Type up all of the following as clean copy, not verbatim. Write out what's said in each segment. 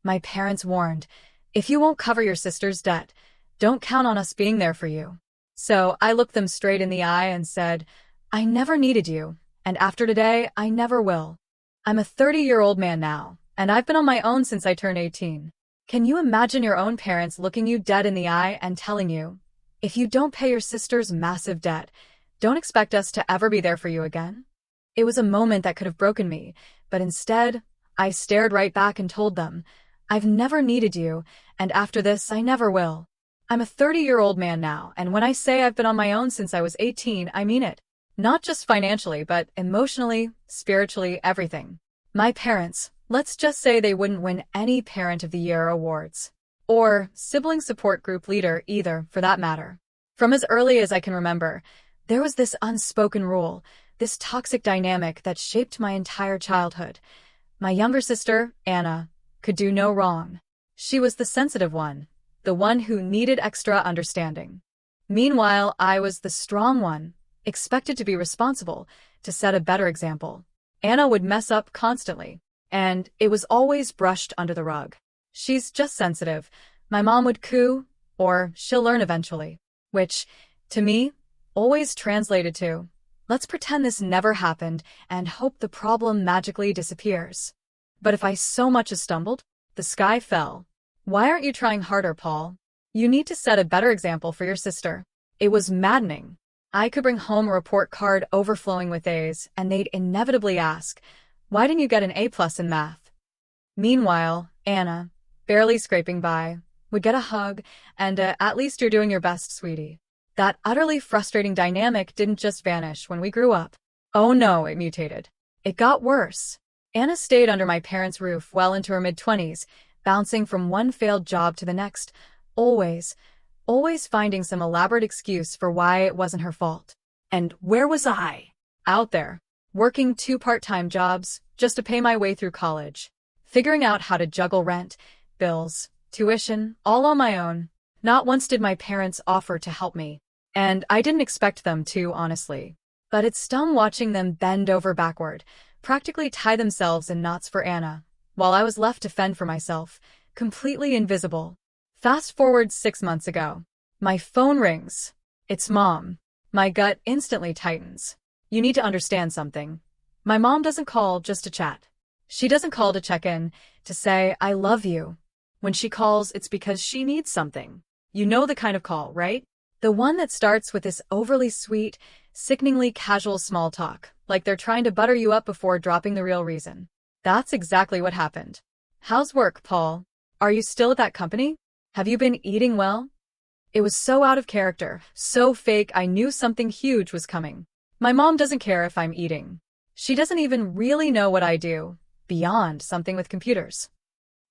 My parents warned, if you won't cover your sister's debt, don't count on us being there for you. So I looked them straight in the eye and said, I never needed you, and after today, I never will. I'm a 30-year-old man now, and I've been on my own since I turned 18. Can you imagine your own parents looking you dead in the eye and telling you, if you don't pay your sister's massive debt, don't expect us to ever be there for you again? It was a moment that could have broken me, but instead, I stared right back and told them, I've never needed you, and after this, I never will. I'm a 30-year-old man now, and when I say I've been on my own since I was 18, I mean it. Not just financially, but emotionally, spiritually, everything. My parents, let's just say they wouldn't win any Parent of the Year awards. Or sibling support group leader either, for that matter. From as early as I can remember, there was this unspoken rule, this toxic dynamic that shaped my entire childhood. My younger sister, Anna, could do no wrong. She was the sensitive one, the one who needed extra understanding. Meanwhile, I was the strong one, expected to be responsible, to set a better example. Anna would mess up constantly, and it was always brushed under the rug. She's just sensitive. My mom would coo, or she'll learn eventually. Which, to me, always translated to, let's pretend this never happened and hope the problem magically disappears. But if I so much as stumbled, the sky fell. Why aren't you trying harder, Paul? You need to set a better example for your sister. It was maddening. I could bring home a report card overflowing with A's, and they'd inevitably ask, why didn't you get an A+ in math? Meanwhile, Anna, barely scraping by, would get a hug, and at least you're doing your best, sweetie. That utterly frustrating dynamic didn't just vanish when we grew up. Oh no, it mutated. It got worse. Anna stayed under my parents' roof well into her mid-20s, bouncing from one failed job to the next, always finding some elaborate excuse for why it wasn't her fault. And where was I? Out there, working 2 part-time jobs just to pay my way through college, figuring out how to juggle rent, bills, tuition, all on my own. Not once did my parents offer to help me. And I didn't expect them to, honestly. But it stung watching them bend over backward, practically tie themselves in knots for Anna, while I was left to fend for myself, completely invisible. Fast forward 6 months ago. My phone rings. It's Mom. My gut instantly tightens. You need to understand something. My mom doesn't call just to chat. She doesn't call to check in, to say, I love you. When she calls, it's because she needs something. You know the kind of call, right? The one that starts with this overly sweet, sickeningly casual small talk, like they're trying to butter you up before dropping the real reason. That's exactly what happened. How's work, Paul? Are you still at that company? Have you been eating well? It was so out of character, so fake, I knew something huge was coming. My mom doesn't care if I'm eating. She doesn't even really know what I do, beyond something with computers.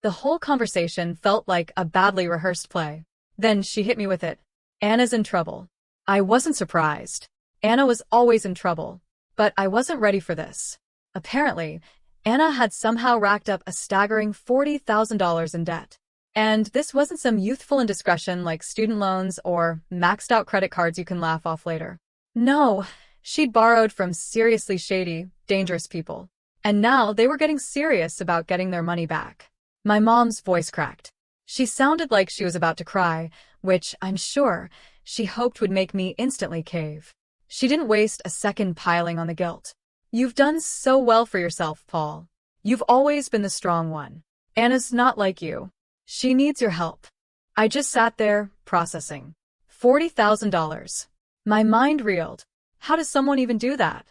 The whole conversation felt like a badly rehearsed play. Then she hit me with it. Anna's in trouble. I wasn't surprised. Anna was always in trouble. But I wasn't ready for this. Apparently, Anna had somehow racked up a staggering $40,000 in debt. And this wasn't some youthful indiscretion like student loans or maxed-out credit cards you can laugh off later. No, she'd borrowed from seriously shady, dangerous people. And now they were getting serious about getting their money back. My mom's voice cracked. She sounded like she was about to cry, which, I'm sure, she hoped would make me instantly cave. She didn't waste a second piling on the guilt. You've done so well for yourself, Paul. You've always been the strong one. Anna's not like you. She needs your help. I just sat there, processing. $40,000. My mind reeled. How does someone even do that?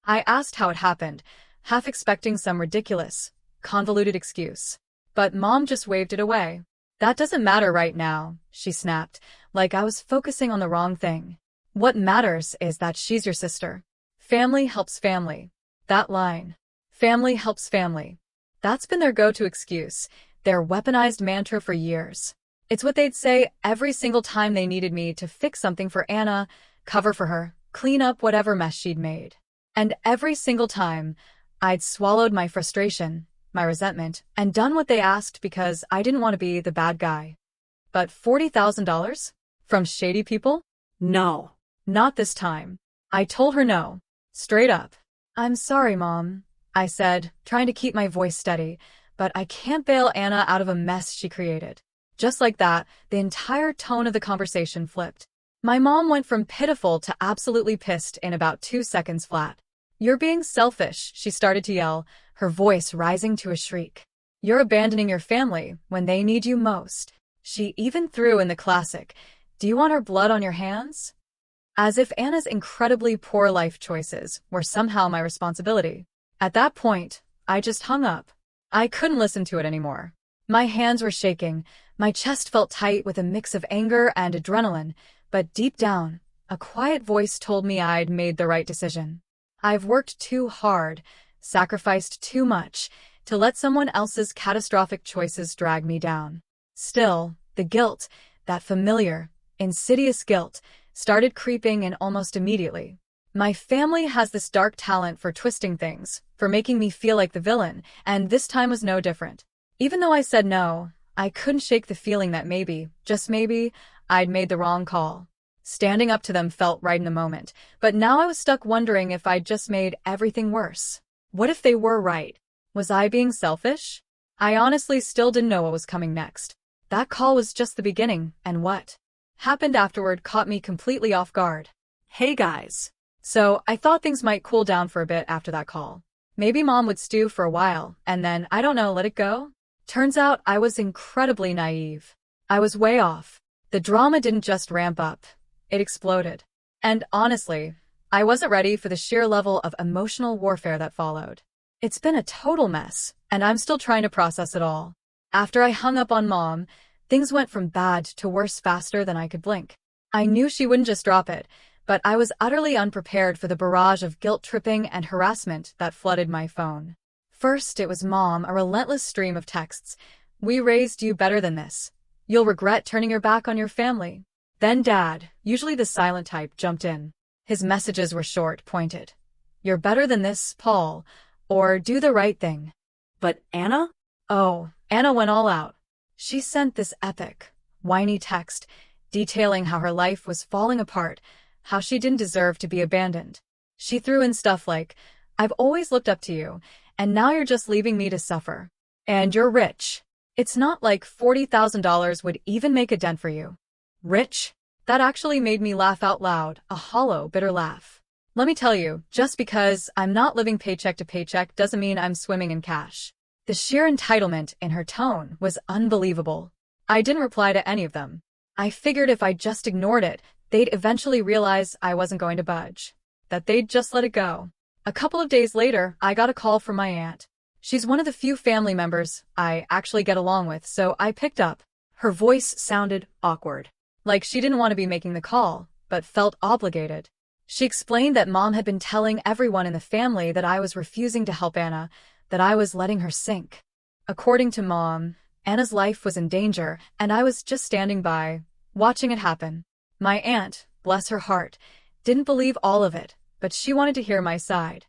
I asked how it happened, half expecting some ridiculous, convoluted excuse. But Mom just waved it away. That doesn't matter right now, she snapped, like I was focusing on the wrong thing. What matters is that she's your sister. Family helps family. That line. Family helps family. That's been their go-to excuse, their weaponized mantra for years. It's what they'd say every single time they needed me to fix something for Anna, cover for her, clean up whatever mess she'd made. And every single time, I'd swallowed my frustration, my resentment, and done what they asked because I didn't want to be the bad guy. But $40,000? From shady people? No. Not this time. I told her no. Straight up. I'm sorry, Mom, I said, trying to keep my voice steady, but I can't bail Anna out of a mess she created." Just like that, the entire tone of the conversation flipped. My mom went from pitiful to absolutely pissed in about 2 seconds flat. "You're being selfish," she started to yell, her voice rising to a shriek. "You're abandoning your family when they need you most." She even threw in the classic, "Do you want her blood on your hands?" As if Anna's incredibly poor life choices were somehow my responsibility. At that point, I just hung up. I couldn't listen to it anymore. My hands were shaking, my chest felt tight with a mix of anger and adrenaline, but deep down, a quiet voice told me I'd made the right decision. I've worked too hard, sacrificed too much, to let someone else's catastrophic choices drag me down. Still, the guilt, that familiar, insidious guilt, started creeping in almost immediately. My family has this dark talent for twisting things, for making me feel like the villain, and this time was no different. Even though I said no, I couldn't shake the feeling that maybe, just maybe, I'd made the wrong call. Standing up to them felt right in the moment, but now I was stuck wondering if I'd just made everything worse. What if they were right? Was I being selfish? I honestly still didn't know what was coming next. That call was just the beginning, and what happened afterward caught me completely off guard. Hey guys. So, I thought things might cool down for a bit after that call. Maybe Mom would stew for a while, and then, I don't know, let it go? Turns out I was incredibly naive. I was way off. The drama didn't just ramp up. It exploded. And honestly, I wasn't ready for the sheer level of emotional warfare that followed. It's been a total mess, and I'm still trying to process it all. After I hung up on Mom, things went from bad to worse faster than I could blink. I knew she wouldn't just drop it, but I was utterly unprepared for the barrage of guilt-tripping and harassment that flooded my phone. First, it was Mom, a relentless stream of texts. "We raised you better than this. You'll regret turning your back on your family." Then Dad, usually the silent type, jumped in. His messages were short, pointed. "You're better than this, Paul," or "do the right thing." But Anna? Oh, Anna went all out. She sent this epic, whiny text, detailing how her life was falling apart, how she didn't deserve to be abandoned. She threw in stuff like, "I've always looked up to you, and now you're just leaving me to suffer. And you're rich. It's not like $40,000 would even make a dent for you." Rich? That actually made me laugh out loud, a hollow, bitter laugh. Let me tell you, just because I'm not living paycheck to paycheck doesn't mean I'm swimming in cash. The sheer entitlement in her tone was unbelievable. I didn't reply to any of them. I figured if I just ignored it, they'd eventually realize I wasn't going to budge. That they'd just let it go. A couple of days later, I got a call from my aunt. She's one of the few family members I actually get along with, so I picked up. Her voice sounded awkward. Like she didn't want to be making the call, but felt obligated. She explained that Mom had been telling everyone in the family that I was refusing to help Anna, that I was letting her sink. According to Mom, Anna's life was in danger, and I was just standing by, watching it happen. My aunt, bless her heart, didn't believe all of it, but she wanted to hear my side.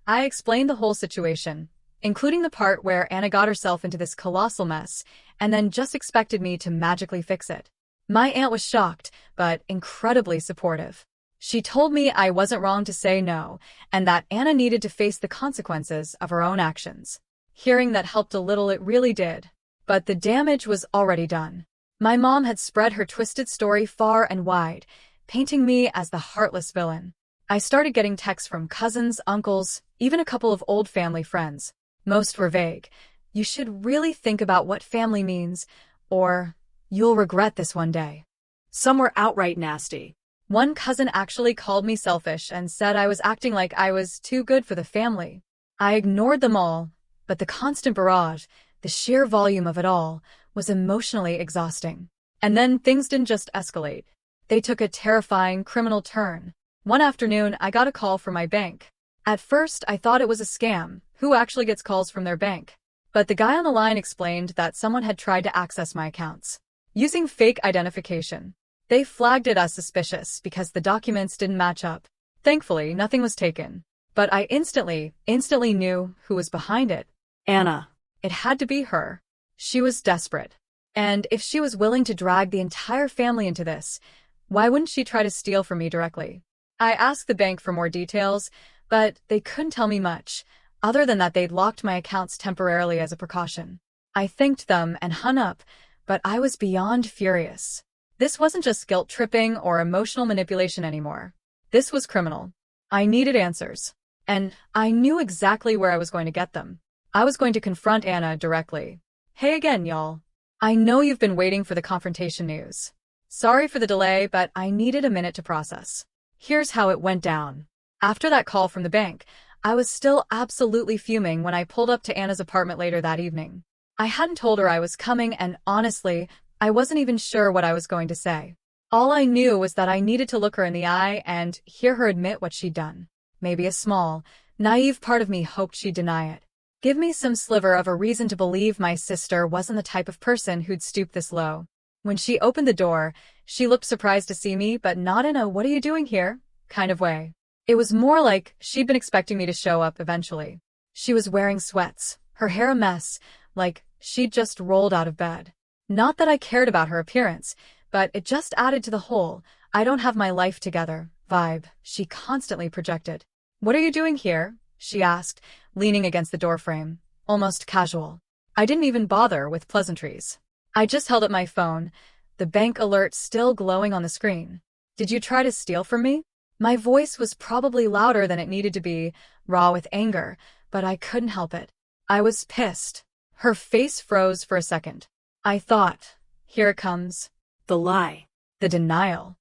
I explained the whole situation, including the part where Anna got herself into this colossal mess, and then just expected me to magically fix it. My aunt was shocked, but incredibly supportive. She told me I wasn't wrong to say no, and that Anna needed to face the consequences of her own actions. Hearing that helped a little, it really did. But the damage was already done. My mom had spread her twisted story far and wide, painting me as the heartless villain. I started getting texts from cousins, uncles, even a couple of old family friends. Most were vague. "You should really think about what family means," or "You'll regret this one day." Some were outright nasty. One cousin actually called me selfish and said I was acting like I was too good for the family. I ignored them all, but the constant barrage, the sheer volume of it all, was emotionally exhausting. And then things didn't just escalate. They took a terrifying criminal turn. One afternoon, I got a call from my bank. At first, I thought it was a scam. Who actually gets calls from their bank? But the guy on the line explained that someone had tried to access my accounts using fake identification. They flagged it as suspicious because the documents didn't match up. Thankfully, nothing was taken. But I instantly knew who was behind it. Anna. It had to be her. She was desperate. And if she was willing to drag the entire family into this, why wouldn't she try to steal from me directly? I asked the bank for more details, but they couldn't tell me much. other than that they'd locked my accounts temporarily as a precaution. I thanked them and hung up, but I was beyond furious. This wasn't just guilt-tripping or emotional manipulation anymore. This was criminal. I needed answers. And I knew exactly where I was going to get them. I was going to confront Anna directly. Hey again, y'all. I know you've been waiting for the confrontation news. Sorry for the delay, but I needed a minute to process. Here's how it went down. After that call from the bank, I was still absolutely fuming when I pulled up to Anna's apartment later that evening. I hadn't told her I was coming, and honestly, I wasn't even sure what I was going to say. All I knew was that I needed to look her in the eye and hear her admit what she'd done. Maybe a small, naive part of me hoped she'd deny it. Give me some sliver of a reason to believe my sister wasn't the type of person who'd stoop this low. When she opened the door, she looked surprised to see me, but not in a "what are you doing here" kind of way. It was more like she'd been expecting me to show up eventually. She was wearing sweats, her hair a mess, like she'd just rolled out of bed. Not that I cared about her appearance, but it just added to the whole "I don't have my life together" vibe she constantly projected. "What are you doing here?" she asked, leaning against the doorframe, almost casual. I didn't even bother with pleasantries. I just held up my phone, the bank alert still glowing on the screen. "Did you try to steal from me?" My voice was probably louder than it needed to be, raw with anger, but I couldn't help it. I was pissed. Her face froze for a second. I thought, here it comes. The lie. The denial.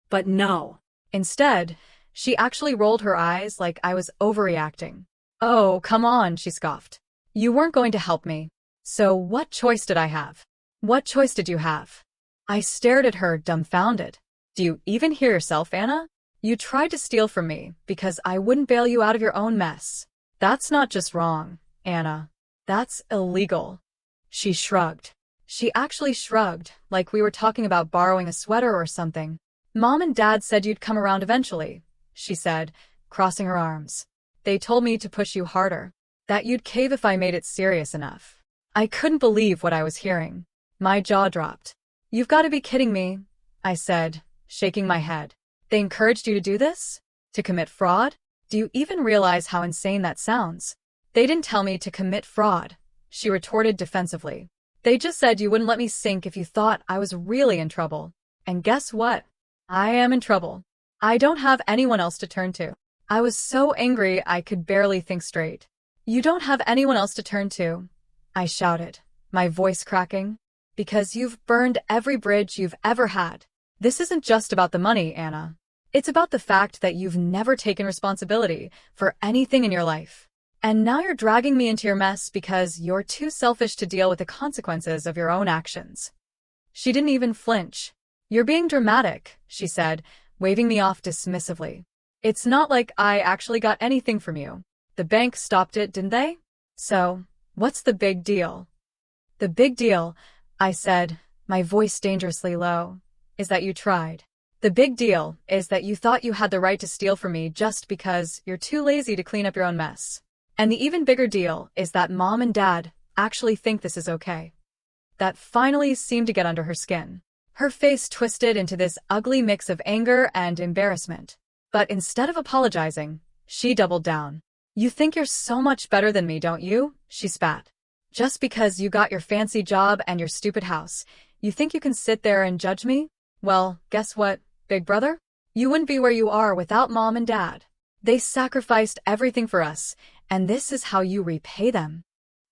But no. Instead, she actually rolled her eyes like I was overreacting. "Oh, come on," she scoffed. "You weren't going to help me. So what choice did I have? What choice did you have?" I stared at her, dumbfounded. "Do you even hear yourself, Anna? You tried to steal from me because I wouldn't bail you out of your own mess. That's not just wrong, Anna. That's illegal." She shrugged. She actually shrugged, like we were talking about borrowing a sweater or something. "Mom and Dad said you'd come around eventually," she said, crossing her arms. "They told me to push you harder, that you'd cave if I made it serious enough." I couldn't believe what I was hearing. My jaw dropped. "You've got to be kidding me," I said, shaking my head. "They encouraged you to do this? To commit fraud? Do you even realize how insane that sounds?" "They didn't tell me to commit fraud," she retorted defensively. "They just said you wouldn't let me sink if you thought I was really in trouble. And guess what? I am in trouble. I don't have anyone else to turn to." I was so angry I could barely think straight. "You don't have anyone else to turn to," I shouted, my voice cracking. "Because you've burned every bridge you've ever had. This isn't just about the money, Anna. It's about the fact that you've never taken responsibility for anything in your life. And now you're dragging me into your mess because you're too selfish to deal with the consequences of your own actions." She didn't even flinch. "You're being dramatic," she said, waving me off dismissively. "It's not like I actually got anything from you. The bank stopped it, didn't they? So, what's the big deal?" "The big deal," I said, my voice dangerously low, "is that you tried. The big deal is that you thought you had the right to steal from me just because you're too lazy to clean up your own mess. And the even bigger deal is that Mom and Dad actually think this is okay." That finally seemed to get under her skin. Her face twisted into this ugly mix of anger and embarrassment. But instead of apologizing, she doubled down. "You think you're so much better than me, don't you?" she spat. "Just because you got your fancy job and your stupid house, you think you can sit there and judge me? Well, guess what, big brother? You wouldn't be where you are without Mom and Dad. They sacrificed everything for us, and this is how you repay them."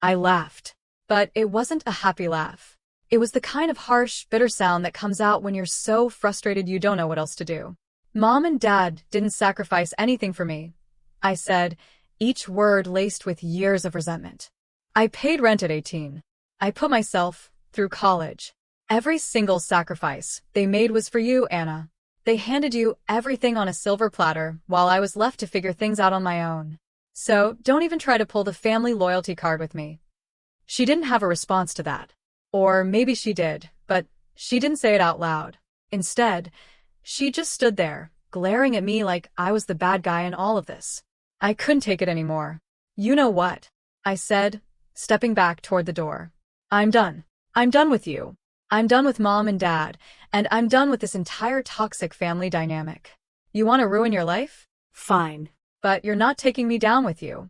I laughed. But it wasn't a happy laugh. It was the kind of harsh, bitter sound that comes out when you're so frustrated you don't know what else to do. "Mom and Dad didn't sacrifice anything for me," I said, each word laced with years of resentment. "I paid rent at 18. I put myself through college. Every single sacrifice they made was for you, Anna. They handed you everything on a silver platter while I was left to figure things out on my own. So don't even try to pull the family loyalty card with me." She didn't have a response to that. Or maybe she did, but she didn't say it out loud. Instead, she just stood there, glaring at me like I was the bad guy in all of this. I couldn't take it anymore. "You know what?" I said, stepping back toward the door. "I'm done. I'm done with you. I'm done with Mom and Dad, and I'm done with this entire toxic family dynamic. You want to ruin your life? Fine. But you're not taking me down with you."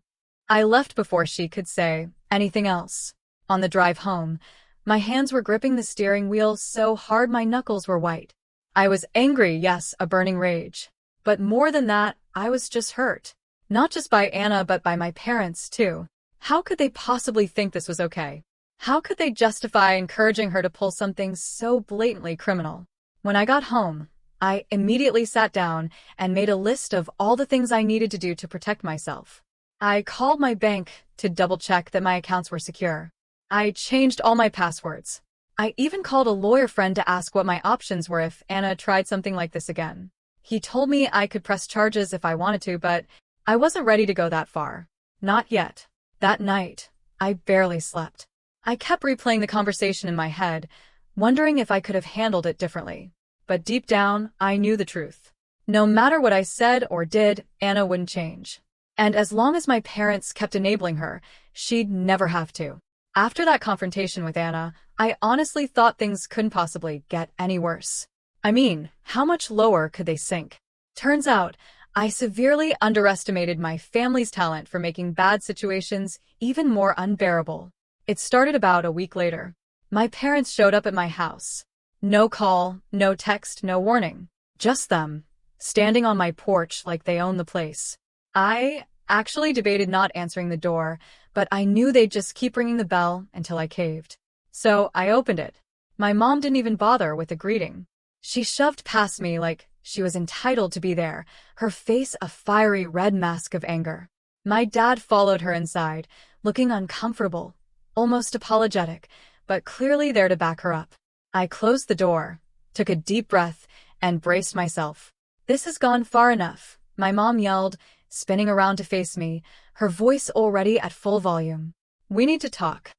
I left before she could say anything else. On the drive home, my hands were gripping the steering wheel so hard my knuckles were white. I was angry, yes, a burning rage. But more than that, I was just hurt. Not just by Anna, but by my parents, too. How could they possibly think this was okay? How could they justify encouraging her to pull something so blatantly criminal? When I got home, I immediately sat down and made a list of all the things I needed to do to protect myself. I called my bank to double-check that my accounts were secure. I changed all my passwords. I even called a lawyer friend to ask what my options were if Anna tried something like this again. He told me I could press charges if I wanted to, but I wasn't ready to go that far. Not yet. That night, I barely slept. I kept replaying the conversation in my head, wondering if I could have handled it differently. But deep down, I knew the truth. No matter what I said or did, Anna wouldn't change. And as long as my parents kept enabling her, she'd never have to. After that confrontation with Anna, I honestly thought things couldn't possibly get any worse. I mean, how much lower could they sink? Turns out, I severely underestimated my family's talent for making bad situations even more unbearable. It started about a week later. My parents showed up at my house. No call, no text, no warning. Just them, standing on my porch like they owned the place. I actually debated not answering the door, but I knew they'd just keep ringing the bell until I caved. So I opened it. My mom didn't even bother with a greeting. She shoved past me like she was entitled to be there, her face a fiery red mask of anger. My dad followed her inside, looking uncomfortable, almost apologetic, but clearly there to back her up. I closed the door, took a deep breath, and braced myself. "This has gone far enough," my mom yelled, spinning around to face me, her voice already at full volume. "We need to talk."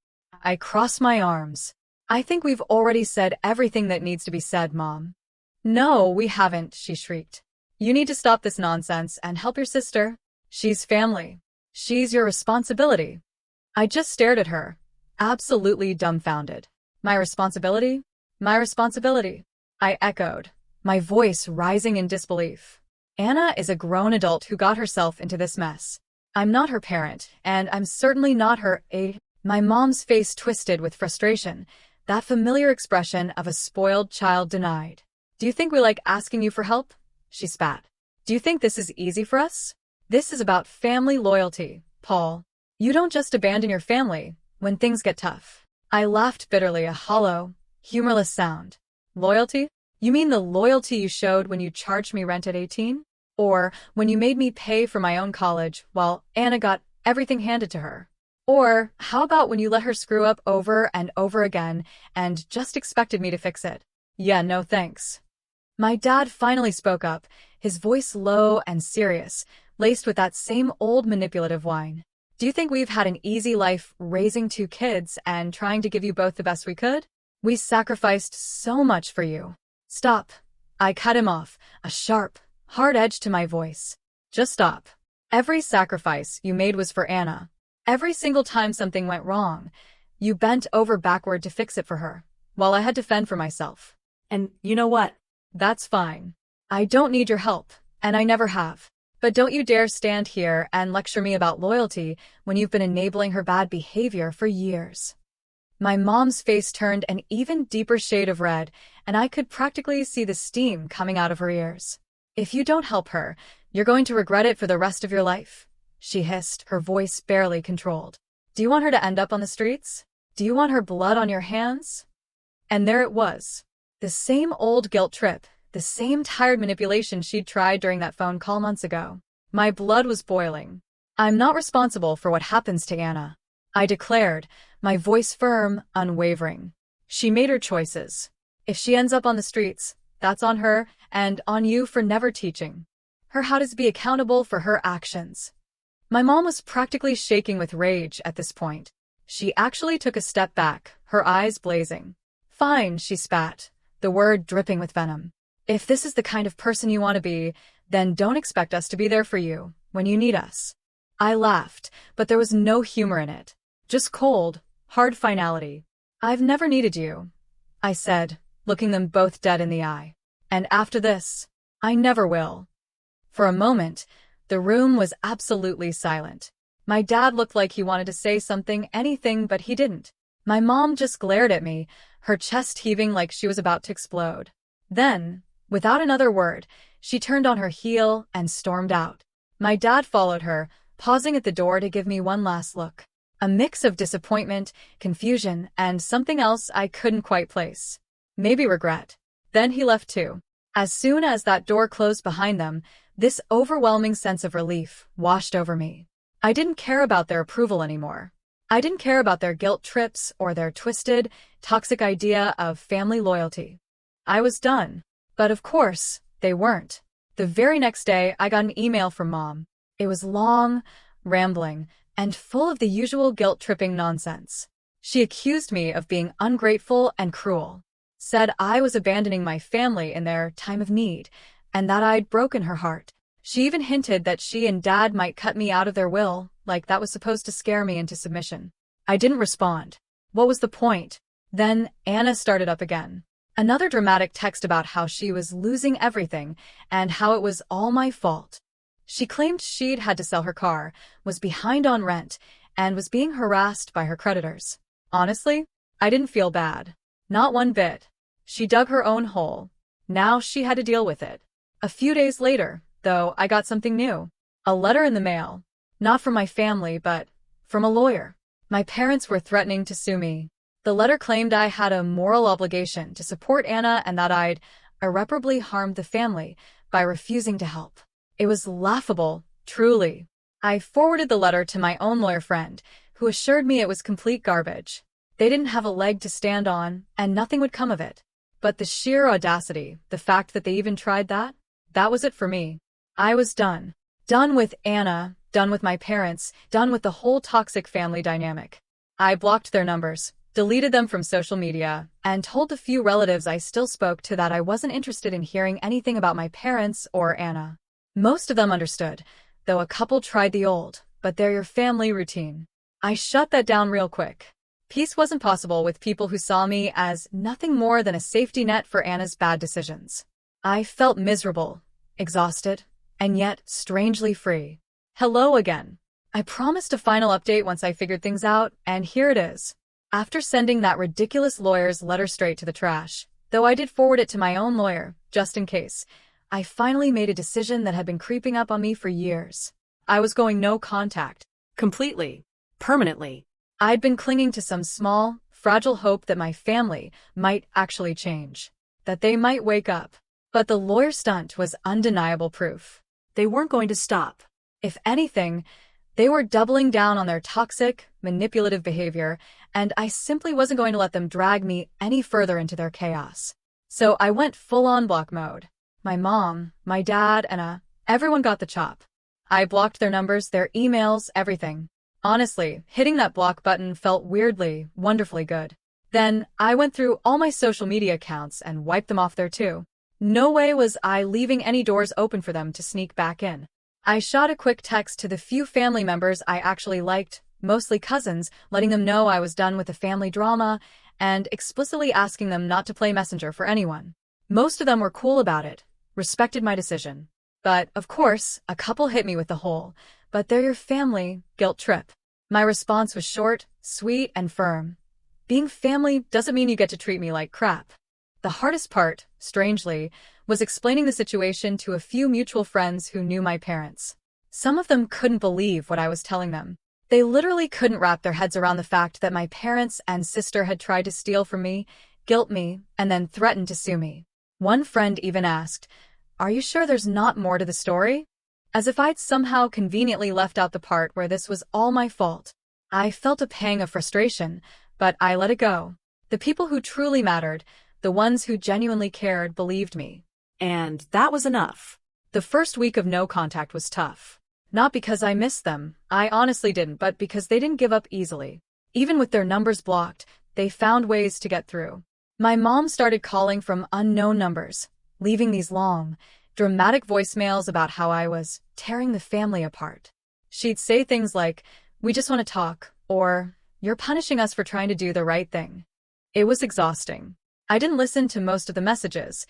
I crossed my arms. "I think we've already said everything that needs to be said, Mom." "No, we haven't," she shrieked. "You need to stop this nonsense and help your sister. She's family. She's your responsibility." I just stared at her, absolutely dumbfounded. "My responsibility? My responsibility?" I echoed, my voice rising in disbelief. "Anna is a grown adult who got herself into this mess. I'm not her parent, and I'm certainly not her aide." My mom's face twisted with frustration, that familiar expression of a spoiled child denied. "Do you think we like asking you for help?" she spat. "Do you think this is easy for us? This is about family loyalty, Paul. You don't just abandon your family when things get tough." I laughed bitterly, a hollow, humorless sound. "Loyalty? You mean the loyalty you showed when you charged me rent at 18? Or when you made me pay for my own college while Anna got everything handed to her? Or how about when you let her screw up over and over again and just expected me to fix it? Yeah, no thanks." My dad finally spoke up, his voice low and serious, laced with that same old manipulative whine. "Do you think we've had an easy life raising 2 kids and trying to give you both the best we could? We sacrificed so much for you." "Stop." I cut him off, a sharp, hard edge to my voice. "Just stop. Every sacrifice you made was for Anna. Every single time something went wrong, you bent over backward to fix it for her, while I had to fend for myself. And you know what? That's fine. I don't need your help, and I never have. But don't you dare stand here and lecture me about loyalty when you've been enabling her bad behavior for years." My mom's face turned an even deeper shade of red, and I could practically see the steam coming out of her ears. "If you don't help her, you're going to regret it for the rest of your life," she hissed, her voice barely controlled. "Do you want her to end up on the streets? Do you want her blood on your hands?" And there it was. The same old guilt trip, the same tired manipulation she'd tried during that phone call months ago. My blood was boiling. "I'm not responsible for what happens to Anna," I declared, my voice firm, unwavering. "She made her choices. If she ends up on the streets, that's on her and on you for never teaching her how to be accountable for her actions." My mom was practically shaking with rage at this point. She actually took a step back, her eyes blazing. "Fine," she spat, the word dripping with venom. "If this is the kind of person you want to be, then don't expect us to be there for you when you need us." I laughed, but there was no humor in it. Just cold, hard finality. "I've never needed you," I said, looking them both dead in the eye. "And after this, I never will." For a moment, the room was absolutely silent. My dad looked like he wanted to say something, anything, but he didn't. My mom just glared at me, her chest heaving like she was about to explode. Then, without another word, she turned on her heel and stormed out. My dad followed her, pausing at the door to give me one last look. A mix of disappointment, confusion, and something else I couldn't quite place. Maybe regret. Then he left too. As soon as that door closed behind them, this overwhelming sense of relief washed over me. I didn't care about their approval anymore. I didn't care about their guilt trips or their twisted, toxic idea of family loyalty. I was done. But of course, they weren't. The very next day, I got an email from Mom. It was long, rambling, and full of the usual guilt-tripping nonsense. She accused me of being ungrateful and cruel, said I was abandoning my family in their time of need, and that I'd broken her heart. She even hinted that she and Dad might cut me out of their will, like that was supposed to scare me into submission. I didn't respond. What was the point? Then Anna started up again. Another dramatic text about how she was losing everything and how it was all my fault. She claimed she'd had to sell her car, was behind on rent, and was being harassed by her creditors. Honestly, I didn't feel bad. Not one bit. She dug her own hole. Now she had to deal with it. A few days later, though, I got something new. A letter in the mail. Not from my family, but from a lawyer. My parents were threatening to sue me. The letter claimed I had a moral obligation to support Anna and that I'd irreparably harmed the family by refusing to help. It was laughable, truly. I forwarded the letter to my own lawyer friend, who assured me it was complete garbage. They didn't have a leg to stand on, and nothing would come of it. But the sheer audacity, the fact that they even tried that was it for me. I was done. Done with Anna, done with my parents, done with the whole toxic family dynamic. I blocked their numbers, deleted them from social media, and told the few relatives I still spoke to that I wasn't interested in hearing anything about my parents or Anna. Most of them understood, though a couple tried the old, but they're your family routine. I shut that down real quick. Peace wasn't possible with people who saw me as nothing more than a safety net for Anna's bad decisions. I felt miserable, exhausted, and yet strangely free. Hello again. I promised a final update once I figured things out, and here it is. After sending that ridiculous lawyer's letter straight to the trash, though I did forward it to my own lawyer, just in case, I finally made a decision that had been creeping up on me for years. I was going no contact. Completely. Permanently. I'd been clinging to some small, fragile hope that my family might actually change. That they might wake up. But the lawyer stunt was undeniable proof. They weren't going to stop. If anything, they were doubling down on their toxic, manipulative behavior, and I simply wasn't going to let them drag me any further into their chaos. So I went full-on block mode. My mom, my dad, and everyone got the chop. I blocked their numbers, their emails, everything. Honestly, hitting that block button felt weirdly, wonderfully good. Then, I went through all my social media accounts and wiped them off there too. No way was I leaving any doors open for them to sneak back in. I shot a quick text to the few family members I actually liked, mostly cousins, letting them know I was done with the family drama, and explicitly asking them not to play messenger for anyone. Most of them were cool about it, respected my decision. But, of course, a couple hit me with the whole, "But they're your family," guilt trip. My response was short, sweet, and firm. Being family doesn't mean you get to treat me like crap. The hardest part, strangely, was explaining the situation to a few mutual friends who knew my parents. Some of them couldn't believe what I was telling them. They literally couldn't wrap their heads around the fact that my parents and sister had tried to steal from me, guilt me, and then threatened to sue me. One friend even asked, "Are you sure there's not more to the story?" As if I'd somehow conveniently left out the part where this was all my fault. I felt a pang of frustration, but I let it go. The people who truly mattered, the ones who genuinely cared, believed me. And that was enough. The first week of no contact was tough. Not because I missed them, I honestly didn't, but because they didn't give up easily. Even with their numbers blocked, they found ways to get through. My mom started calling from unknown numbers, leaving these long, dramatic voicemails about how I was tearing the family apart. She'd say things like, "We just want to talk," or, "You're punishing us for trying to do the right thing." It was exhausting. I didn't listen to most of the messages.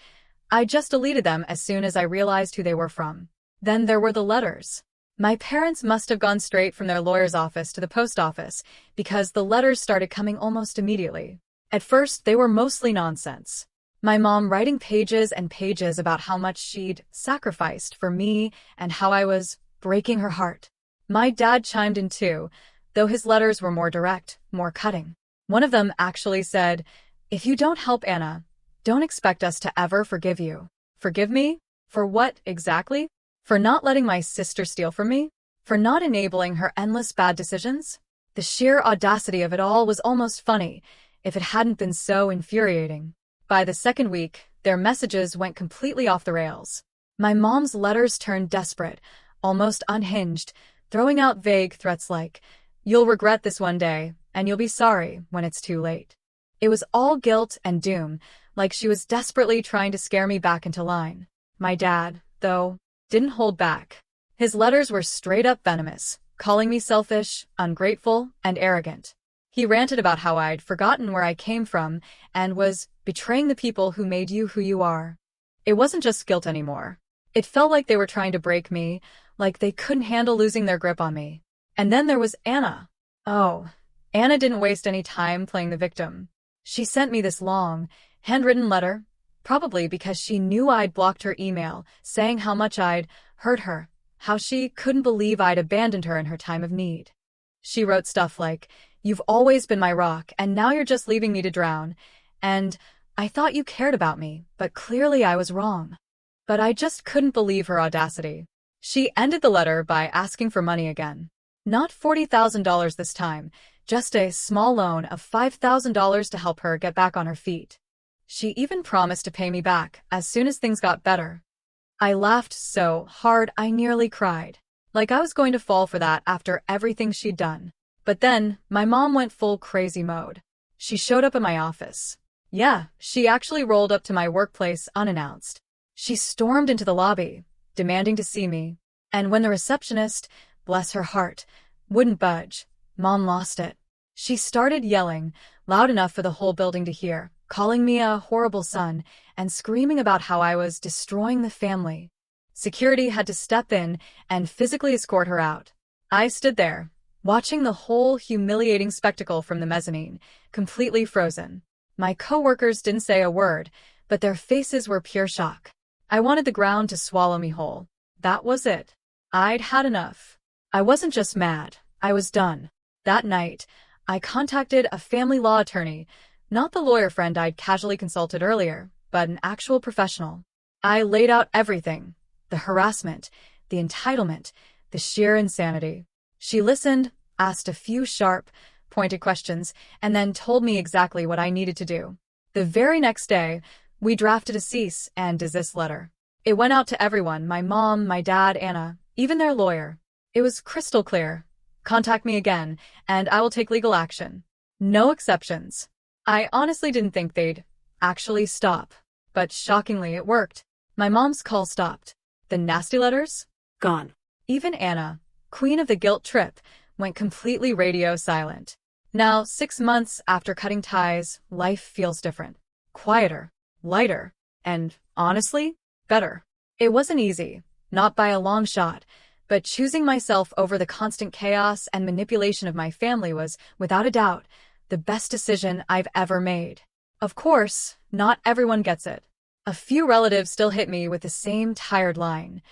I just deleted them as soon as I realized who they were from. Then there were the letters. My parents must have gone straight from their lawyer's office to the post office because the letters started coming almost immediately. At first, they were mostly nonsense. My mom writing pages and pages about how much she'd sacrificed for me and how I was breaking her heart. My dad chimed in too, though his letters were more direct, more cutting. One of them actually said, "If you don't help Anna, don't expect us to ever forgive you." Forgive me? For what, exactly? For not letting my sister steal from me? For not enabling her endless bad decisions? The sheer audacity of it all was almost funny, if it hadn't been so infuriating. By the second week, their messages went completely off the rails. My mom's letters turned desperate, almost unhinged, throwing out vague threats like, "You'll regret this one day, and you'll be sorry when it's too late." It was all guilt and doom, like she was desperately trying to scare me back into line. My dad, though, didn't hold back. His letters were straight-up venomous, calling me selfish, ungrateful, and arrogant. He ranted about how I'd forgotten where I came from and was betraying the people who made you who you are. It wasn't just guilt anymore. It felt like they were trying to break me, like they couldn't handle losing their grip on me. And then there was Anna. Oh, Anna didn't waste any time playing the victim. She sent me this long, handwritten letter, probably because she knew I'd blocked her email, saying how much I'd hurt her, how she couldn't believe I'd abandoned her in her time of need. She wrote stuff like, "You've always been my rock, and now you're just leaving me to drown. And I thought you cared about me, but clearly I was wrong." But I just couldn't believe her audacity. She ended the letter by asking for money again. Not $40,000 this time, just a small loan of $5,000 to help her get back on her feet. She even promised to pay me back as soon as things got better. I laughed so hard I nearly cried, like I was going to fall for that after everything she'd done. But then, my mom went full crazy mode. She showed up at my office. Yeah, she actually rolled up to my workplace unannounced. She stormed into the lobby, demanding to see me. And when the receptionist, bless her heart, wouldn't budge, Mom lost it. She started yelling, loud enough for the whole building to hear, calling me a horrible son, and screaming about how I was destroying the family. Security had to step in and physically escort her out. I stood there, watching the whole humiliating spectacle from the mezzanine, completely frozen. My coworkers didn't say a word, but their faces were pure shock. I wanted the ground to swallow me whole. That was it. I'd had enough. I wasn't just mad, I was done. That night, I contacted a family law attorney, not the lawyer friend I'd casually consulted earlier, but an actual professional. I laid out everything, the harassment, the entitlement, the sheer insanity. She listened, asked a few sharp, pointed questions, and then told me exactly what I needed to do. The very next day, we drafted a cease and desist letter. It went out to everyone, my mom, my dad, Anna, even their lawyer. It was crystal clear. Contact me again, and I will take legal action. No exceptions. I honestly didn't think they'd actually stop. But shockingly, it worked. My mom's call stopped. The nasty letters? Gone. Even Anna, queen of the guilt trip, went completely radio silent. Now, 6 months after cutting ties, life feels different. Quieter, lighter, and, honestly, better. It wasn't easy, not by a long shot, but choosing myself over the constant chaos and manipulation of my family was, without a doubt, the best decision I've ever made. Of course, not everyone gets it. A few relatives still hit me with the same tired line.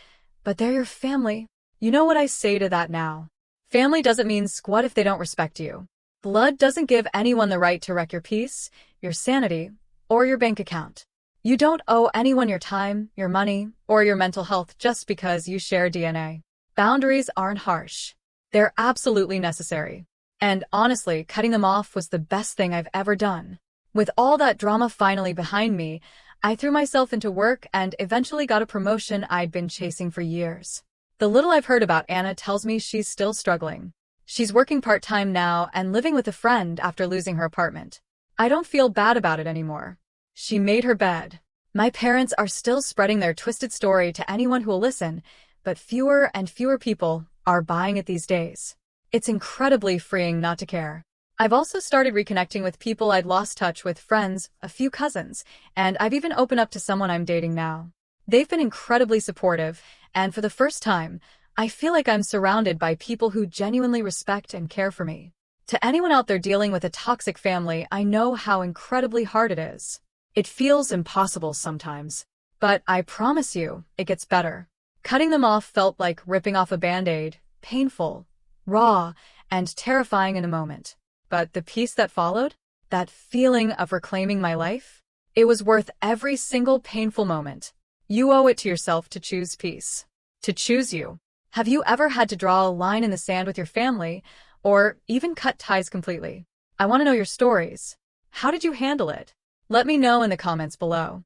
But they're your family. You know what I say to that now? Family doesn't mean squat if they don't respect you. Blood doesn't give anyone the right to wreck your peace, your sanity, or your bank account. You don't owe anyone your time, your money, or your mental health just because you share DNA. Boundaries aren't harsh. They're absolutely necessary. And honestly, cutting them off was the best thing I've ever done. With all that drama finally behind me, I threw myself into work and eventually got a promotion I'd been chasing for years. The little I've heard about Anna tells me she's still struggling. She's working part-time now and living with a friend after losing her apartment. I don't feel bad about it anymore. She made her bed. My parents are still spreading their twisted story to anyone who will listen, but fewer and fewer people are buying it these days. It's incredibly freeing not to care. I've also started reconnecting with people I'd lost touch with, friends, a few cousins, and I've even opened up to someone I'm dating now. They've been incredibly supportive, and for the first time, I feel like I'm surrounded by people who genuinely respect and care for me. To anyone out there dealing with a toxic family, I know how incredibly hard it is. It feels impossible sometimes. But I promise you, it gets better. Cutting them off felt like ripping off a band-aid, painful, raw, and terrifying in a moment. But the peace that followed, that feeling of reclaiming my life, it was worth every single painful moment. You owe it to yourself to choose peace. To choose you. Have you ever had to draw a line in the sand with your family, or even cut ties completely? I want to know your stories. How did you handle it? Let me know in the comments below.